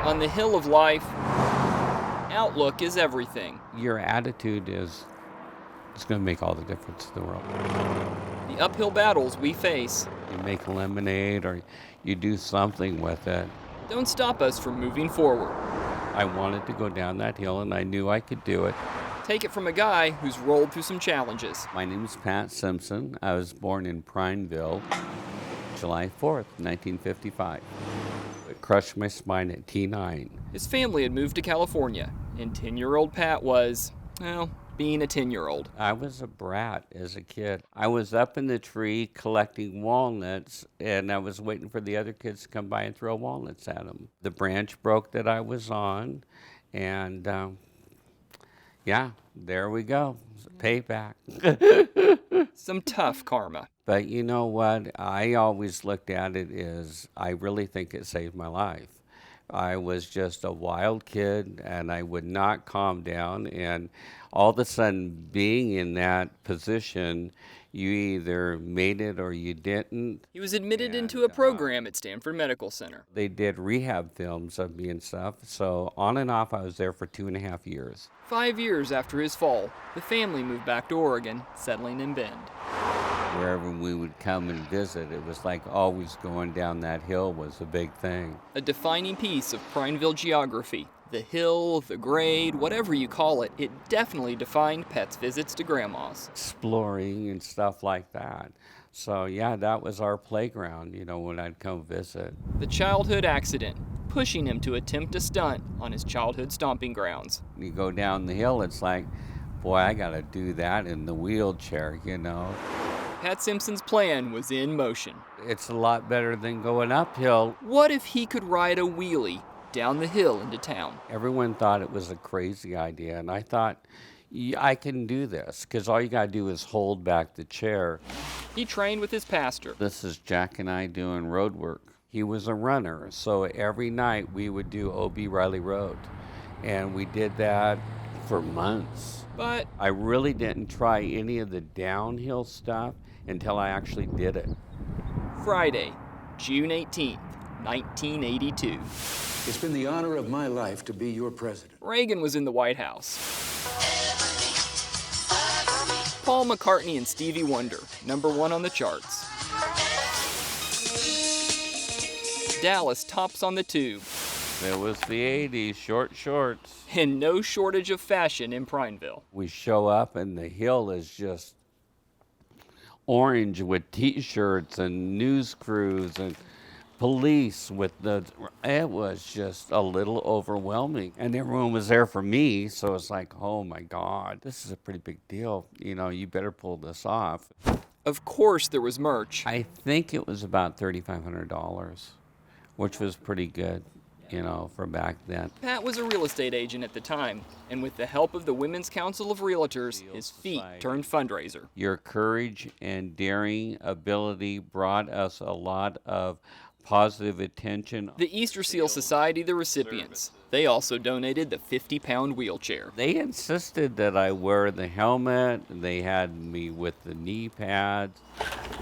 On the hill of life, outlook is everything. Your attitude is going to make all the difference in the world. The uphill battles we face You make lemonade or you do something with it. don't stop us from moving forward. I wanted to go down that hill and I knew I could do it. Take it from a guy who's rolled through some challenges. My name is Pat Simpson. I was born in Prineville, July 4th, 1955. It crushed my spine at T9. His family had moved to California, and 10-year-old Pat was, well, being a 10-year-old. I was a brat as a kid. I was up in the tree collecting walnuts, and I was waiting for the other kids to come by and throw walnuts at them. The branch broke that I was on, and yeah, there we go. Payback. Some tough karma. But you know what? I always looked at it as I really think it saved my life. I was just a wild kid and I would not calm down. And all of a sudden, being in that position, you either made it or you didn't. He was admitted into a program at Stanford Medical Center. They did rehab films of me and stuff. So on and off, I was there for 2.5 years. 5 years after his fall, the family moved back to Oregon, settling in Bend. Wherever we would come and visit, it was like always going down that hill was a big thing. A defining piece of Prineville geography. The hill, the grade, whatever you call it, it definitely defined Pat's visits to Grandma's. Exploring and stuff like that. So yeah, that was our playground, when I'd come visit. The childhood accident, pushing him to attempt a stunt on his childhood stomping grounds. You go down the hill, it's like, boy, I gotta do that in the wheelchair, Pat Simpson's plan was in motion. It's a lot better than going uphill. What if he could ride a wheelie down the hill into town? Everyone thought it was a crazy idea, and I thought, I can do this, because all you gotta do is hold back the chair. He trained with his pastor. This is Jack and I doing road work. He was a runner, so every night we would do O.B. Riley Road, and we did that for months. But I really didn't try any of the downhill stuff until I actually did it. Friday, June 18th, 1982. It's been the honor of my life to be your president. Reagan was in the White House. Paul McCartney and Stevie Wonder, #1 on the charts. Dallas tops on the tube. It was the 80s, short shorts. And no shortage of fashion in Prineville. We show up and the hill is just orange with t-shirts and news crews and police it was just a little overwhelming. And everyone was there for me, so it's like, oh my God, this is a pretty big deal. You better pull this off. Of course there was merch. I think it was about $3,500, which was pretty good, for back then. Pat was a real estate agent at the time, and with the help of the Women's Council of Realtors, his feet turned fundraiser. Your courage and daring ability brought us a lot of positive attention. The Easter Seal Society, the recipients. They also donated the 50-pound wheelchair. They insisted that I wear the helmet. They had me with the knee pads.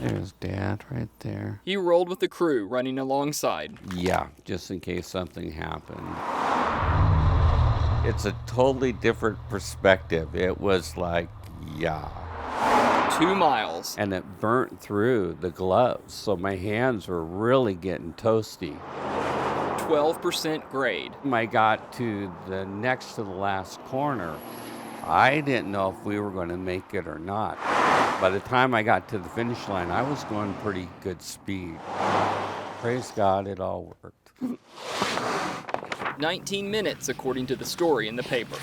There's Dad right there. He rolled with the crew, running alongside. Yeah, just in case something happened. It's a totally different perspective. It was like, yeah. 2 miles. And it burnt through the gloves, so my hands were really getting toasty. 12% grade. When I got to the next to the last corner, I didn't know if we were going to make it or not. By the time I got to the finish line, I was going pretty good speed. Praise God, it all worked. 19 minutes, according to the story in the paper.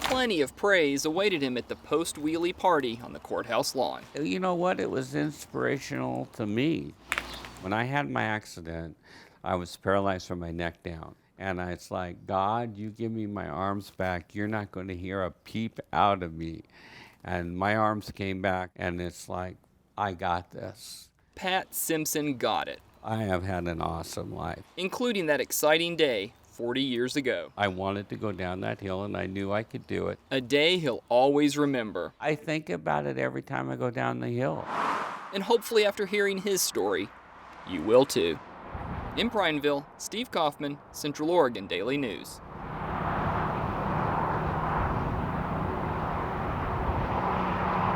Plenty of praise awaited him at the post-wheelie party on the courthouse lawn. You know what? It was inspirational to me. When I had my accident, I was paralyzed from my neck down. And it's like, God, you give me my arms back. You're not going to hear a peep out of me. And my arms came back, and it's like, I got this. Pat Simpson got it. I have had an awesome life. Including that exciting day 40 years ago. I wanted to go down that hill, and I knew I could do it. A day he'll always remember. I think about it every time I go down the hill. And hopefully after hearing his story, you will too. In Prineville, Steve Kaufman, Central Oregon Daily News.